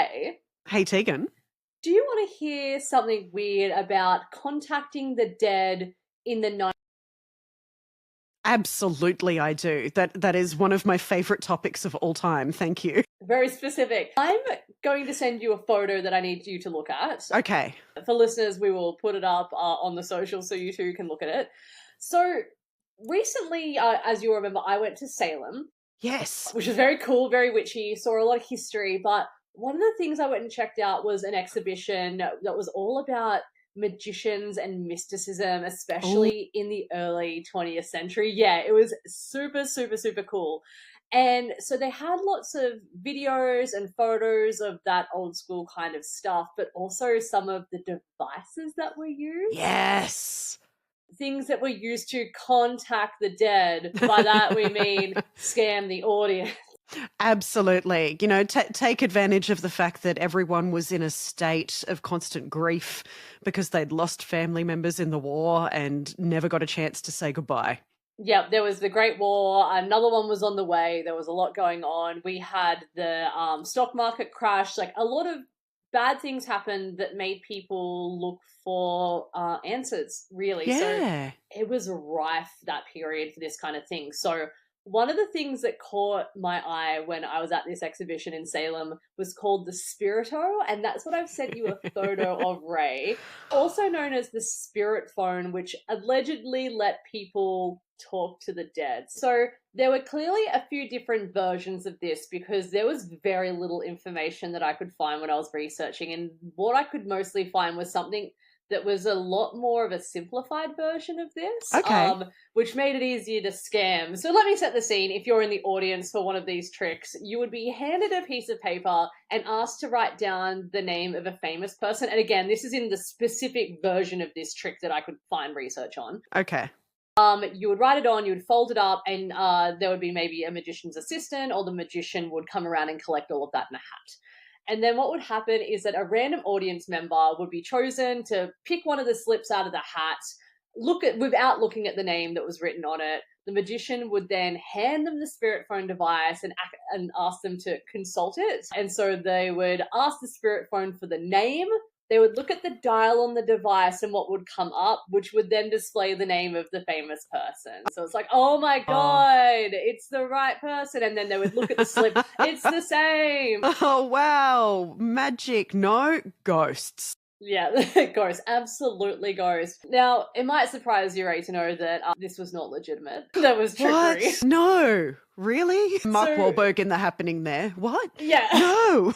Ray, Hey, Tegan. do you want to hear something weird about contacting the dead in the night? Absolutely, I do. That is one of my favorite topics of all time. Thank you. Very specific. I'm going to send you a photo that I need you to look at. Okay. For listeners, we will put it up on the social so you too can look at it. So, recently, as you'll remember, I went to Salem, Yes. which was very cool, very witchy, saw a lot of history. But one of the things I went and checked out was an exhibition that was all about magicians and mysticism, Oh, especially in the early 20th century. Yeah, it was super, super, super cool. And so they had lots of videos and photos of that old school kind of stuff, but also some of the devices that were used, yes. things that were used to contact the dead. By that we mean scam the audience. Absolutely. Take advantage of the fact that everyone was in a state of constant grief because they'd lost family members in the war and never got a chance to say goodbye. Yep, there was the Great War. Another one was on the way. There was a lot going on. We had the stock market crash. Like a lot of bad things happened that made people look for answers, really. So Yeah. it was rife, that period, for this kind of thing. So one of the things that caught my eye when I was at this exhibition in Salem was called the Spirito, and that's what I've sent you a photo of, Ray, also known as the spirit phone, which allegedly let people talk to the dead. So there were clearly a few different versions of this because there was very little information that I could find when I was researching, and what I could mostly find was something that was a lot more of a simplified version of this, Okay. which made it easier to scam. So let me set the scene. If you're in the audience for one of these tricks, you would be handed a piece of paper and asked to write down the name of a famous person. And again, this is in the specific version of this trick that I could find research on. Okay. You would write it on, you would fold it up, and there would be maybe a magician's assistant, or the magician would come around and collect all of that in a hat. And then what would happen is that a random audience member would be chosen to pick one of the slips out of the hat, look at without looking at the name that was written on it. The magician would then hand them the spirit phone device and ask them to consult it. And so they would ask the spirit phone for the name. They would look at the dial on the device and what would come up, which would then display the name of the famous person. So it's like, oh my Oh. God, it's the right person. And then they would look at the slip, it's the same. Oh, wow. Magic. No, ghosts. Yeah, ghost, absolutely ghost. Now, it might surprise you, Ray, to know that this was not legitimate. That was What? trickery. No. Really? Mark So, Wahlberg in The Happening there. What? yeah. No.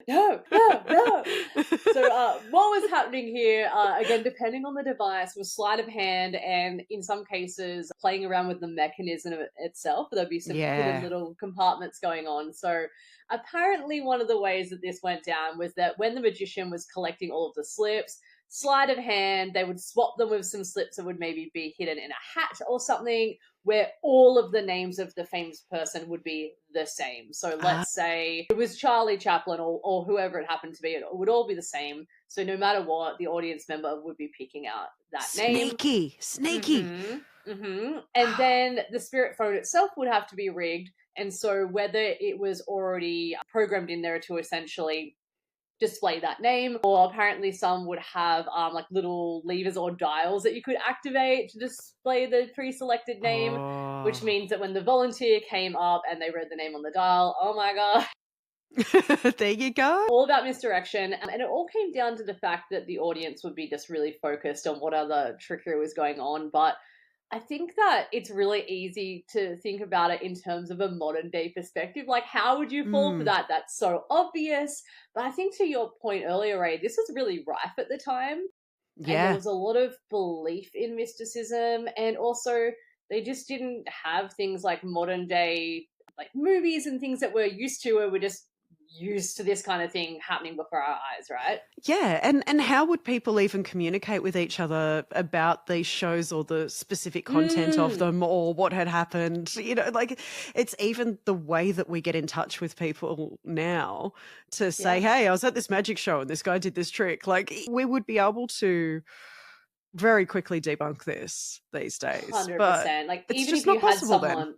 No, no, no. So what was happening here, again, depending on the device, was sleight of hand and in some cases playing around with the mechanism itself. There'd be some hidden Yeah. little compartments going on. So apparently one of the ways that this went down was that when the magician was collecting all of the slips, sleight of hand, they would swap them with some slips that would maybe be hidden in a hat or something, where all of the names of the famous person would be the same. So Ah, let's say it was Charlie Chaplin or whoever it happened to be, it would all be the same. So no matter what, the audience member would be picking out that name. sneaky. Sneaky. And then the spirit phone itself would have to be rigged. And so whether it was already programmed in there to essentially display that name, or apparently some would have like little levers or dials that you could activate to display the pre-selected name, which Oh. means that when the volunteer came up and they read the name on the dial, oh my God, There you go. all about misdirection. And it all came down to the fact that the audience would be just really focused on what other trickery was going on. But I think that it's really easy to think about it in terms of a modern day perspective. Like, how would you fall for Mm, that? That's so obvious. But I think to your point earlier, Ray, this was really rife at the time. And there yeah. was a lot of belief in mysticism. And also, they just didn't have things like modern day, like movies and things that we're used to, where we're just used to this kind of thing happening before our eyes, right? Yeah, and how would people even communicate with each other about these shows or the specific content of Mm, them or what had happened? Like it's even the way that we get in touch with people now to say, yeah. "Hey, I was at this magic show and this guy did this trick." Like we would be able to very quickly debunk this these days, but 100%. Like, it's even just if you not had possible then. someone,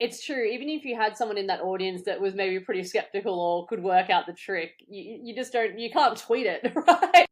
It's true. Even if you had someone in that audience that was maybe pretty skeptical or could work out the trick, you just don't, you can't tweet it, right?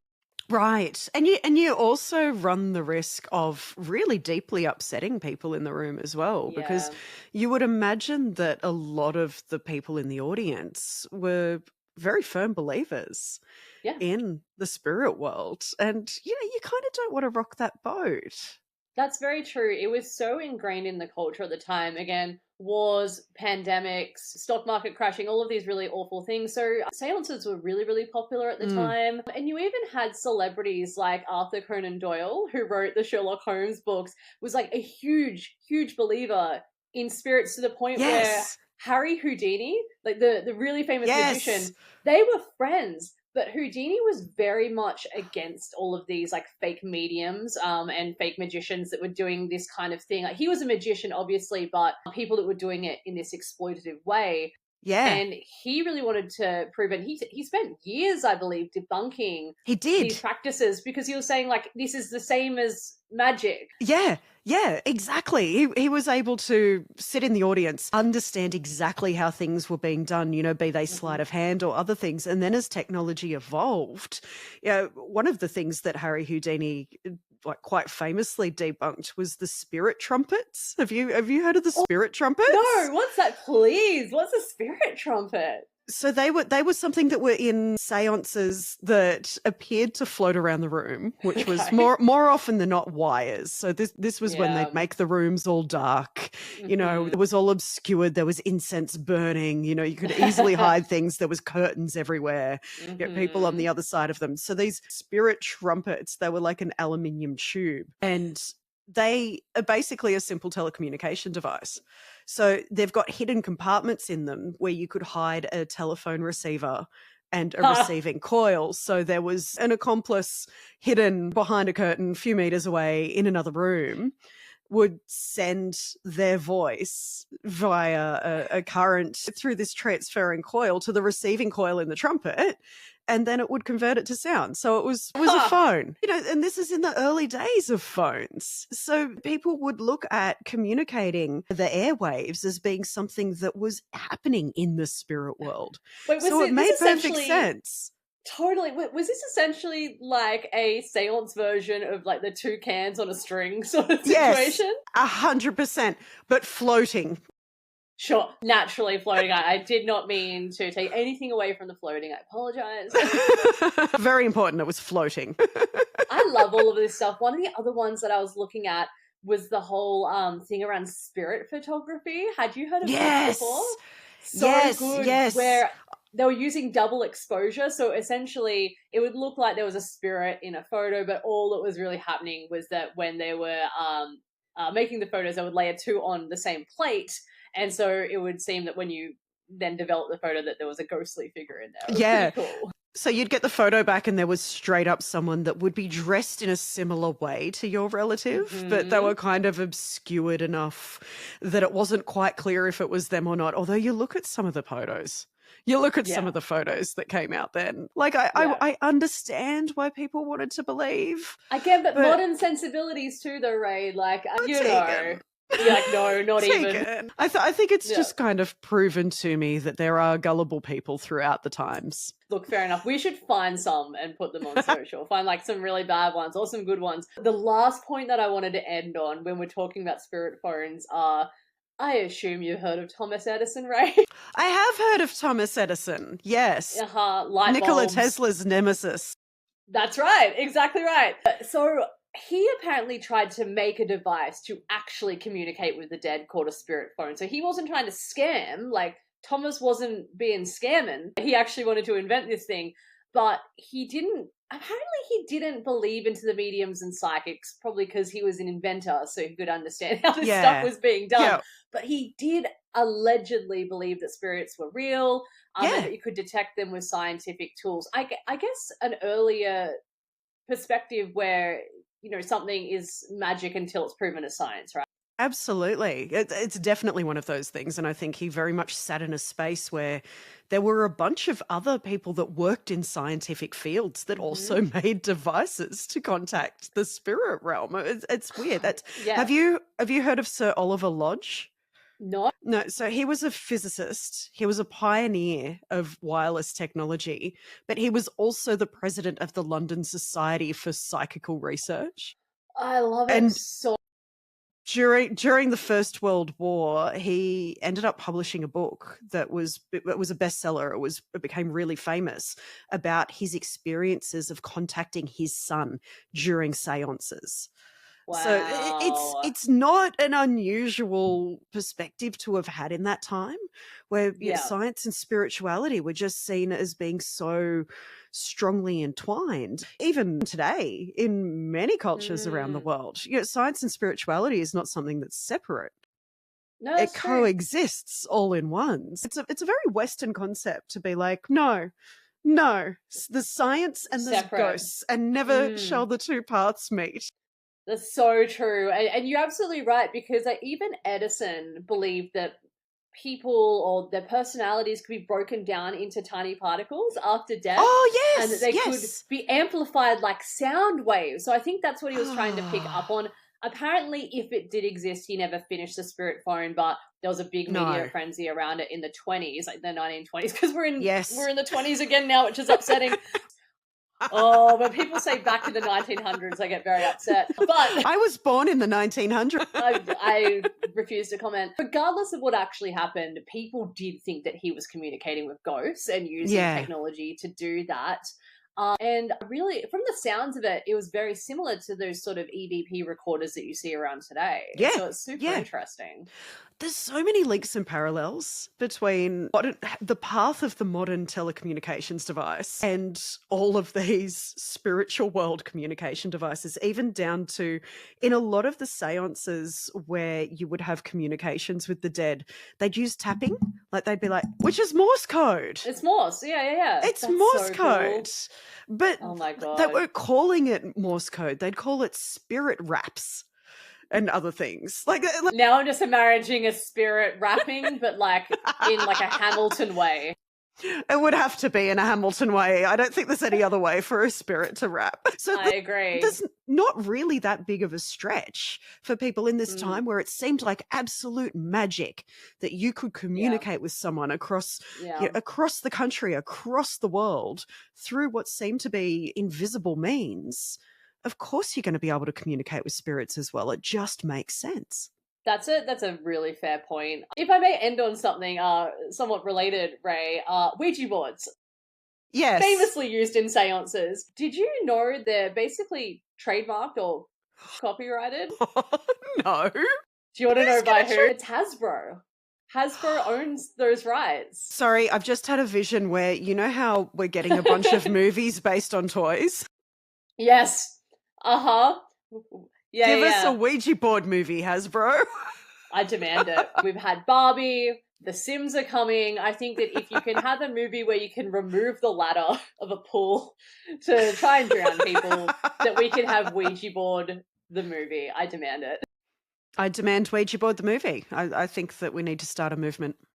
Right. And you also run the risk of really deeply upsetting people in the room as well, because Yeah. you would imagine that a lot of the people in the audience were very firm believers Yeah. in the spirit world. And you kind of don't want to rock that boat. That's very true. It was so ingrained in the culture at the time. Again, wars, pandemics, stock market crashing, all of these really awful things. So seances were really, really popular at the Mm. time. And you even had celebrities like Arthur Conan Doyle, who wrote the Sherlock Holmes books, was like a huge, huge believer in spirits to the point where Yes. Harry Houdini, like the really famous Yes. magician, they were friends. But Houdini was very much against all of these like fake mediums and fake magicians that were doing this kind of thing. Like, he was a magician, obviously, but people that were doing it in this exploitative way. Yeah. And he really wanted to prove it. He spent years, I believe, debunking He these did. practices because he was saying like this is the same as magic. Yeah, yeah, exactly. He was able to sit in the audience, understand exactly how things were being done, be they sleight Hmm. of hand or other things. And then as technology evolved, one of the things that Harry Houdini like quite famously debunked was the spirit trumpets. Have you heard of the spirit trumpets? No, what's that? Please, what's a spirit trumpet? So they were something that were in seances that appeared to float around the room, which was Okay. more often than not wires. So this was when Yeah. they'd make the rooms all dark. Hmm. It was all obscured. There was incense burning. You could easily hide things. There was curtains everywhere. People on Hmm. the other side of them. So these spirit trumpets, they were like an aluminium tube, and they are basically a simple telecommunication device. So they've got hidden compartments in them where you could hide a telephone receiver and a Ha! receiving coil. So there was an accomplice hidden behind a curtain a few meters away in another room, would send their voice via a current through this transferring coil to the receiving coil in the trumpet, and then it would convert it to sound. So it was a Ha! phone. And this is in the early days of phones. So people would look at communicating the airwaves as being something that was happening in the spirit world. Wait, was So it it this made perfect essentially sense. totally was this essentially like a seance version of like the two cans on a string sort of Yes, situation? 100%, but floating. Sure, naturally floating. I did not mean to take anything away from the floating. I apologize. Very important. It was floating. I love all of this stuff. One of the other ones that I was looking at was the whole thing around spirit photography. Had you heard of this before? Yes. So Yes. good, Yes. where they were using double exposure. So essentially, it would look like there was a spirit in a photo, but all that was really happening was that when they were making the photos, they would layer two on the same plate. And so it would seem that when you then developed the photo, that there was a ghostly figure in there. It was Yeah. pretty cool. So you'd get the photo back, and there was straight up someone that would be dressed in a similar way to your relative, but they Hmm. were kind of obscured enough that it wasn't quite clear if it was them or not. Although you look at some of the photos. You look at some Yeah. of the photos that came out then. Like I, I, Yeah. I understand why people wanted to believe, I get that but modern sensibilities too, though, Ray. Like, Tegan. you're like, no, not even. Tegan. I think it's Yeah. just kind of proven to me that there are gullible people throughout the times. Look, fair enough. We should find some and put them on social. Find like some really bad ones or some good ones. The last point that I wanted to end on when we're talking about spirit phones are, I assume you've heard of Thomas Edison, Ray? I have heard of Thomas Edison. Yes. Light Nikola bulbs. Tesla's nemesis. That's right, exactly right. So he apparently tried to make a device to actually communicate with the dead called a spirit phone. So he wasn't trying to scam, like Thomas wasn't being scamming. He actually wanted to invent this thing, but he didn't believe into the mediums and psychics, probably because he was an inventor, so he could understand how this stuff Yeah. was being done. Yeah. But he did allegedly believe that spirits were real, and Yeah. that you could detect them with scientific tools. I guess an earlier perspective where something is magic until it's proven as science, right? Absolutely. It's definitely one of those things. And I think he very much sat in a space where there were a bunch of other people that worked in scientific fields that Hmm. also made devices to contact the spirit realm. It's weird. That's Yeah. have you heard of Sir Oliver Lodge? No. No, so he was a physicist. He was a pioneer of wireless technology, but he was also the president of the London Society for Psychical Research. I love it And so. during the First World War, he ended up publishing a book that was a bestseller. It became really famous about his experiences of contacting his son during seances. So Wow. it's not an unusual perspective to have had in that time, where Yeah. science and spirituality were just seen as being so strongly entwined. Even today, in many cultures around the Mm. world, science and spirituality is not something that's separate. No, It that's true. coexists all in one. It's a very Western concept to be like, no, no, there's science and there's Separate. ghosts, and never shall Mm. the two paths meet. That's so true. And you're absolutely right, because even Edison believed that people or their personalities could be broken down into tiny particles after death, Oh, and that yes, they could yes. be amplified like sound waves. So I think that's what he was trying to pick up on. Apparently, if it did exist, he never finished the spirit phone, but there was a big media No. frenzy around it in the 20s, like the 1920s, because Yes. we're in the 20s again now, which is upsetting. Oh, when people say back in the 1900s, I get very upset. But I was born in the 1900s. I refuse to comment. Regardless of what actually happened, people did think that he was communicating with ghosts and using Yeah. technology to do that. And really, from the sounds of it, it was very similar to those sort of EVP recorders that you see around today. Yeah. So it's super Yeah. interesting. There's so many links and parallels between the path of the modern telecommunications device and all of these spiritual world communication devices, even down to in a lot of the seances where you would have communications with the dead, they'd use tapping. Like they'd be like, which is Morse code. It's Morse. Yeah. It's That's Morse so code. cool. But Oh my they God. weren't calling it Morse code. They'd call it spirit raps and other things. Like Now I'm just imagining a spirit rapping, but like in like a Hamilton way. it would have to be in a Hamilton way. I don't think there's any other way for a spirit to rap. So I agree. there's not really that big of a stretch for people in this Mm. time where it seemed like absolute magic that you could communicate with someone across across the country, across the world, through what seemed to be invisible means. Of course you're going to be able to communicate with spirits as well. It just makes sense. That's a really fair point. If I may end on something somewhat related, Ray, Ouija boards. Yes. Famously used in seances. Did you know they're basically trademarked or copyrighted? No. Do you want to know Who's by gonna who? It's Hasbro. Hasbro owns those rights. Sorry, I've just had a vision where you know how we're getting a bunch of movies based on toys? Yes. Uh-huh. Yeah, Give us a Ouija board movie, Hasbro. I demand it. We've had Barbie. The Sims are coming. I think that if you can have a movie where you can remove the ladder of a pool to try and drown people, that we can have Ouija board the movie. I demand it. I demand Ouija board the movie. I think that we need to start a movement.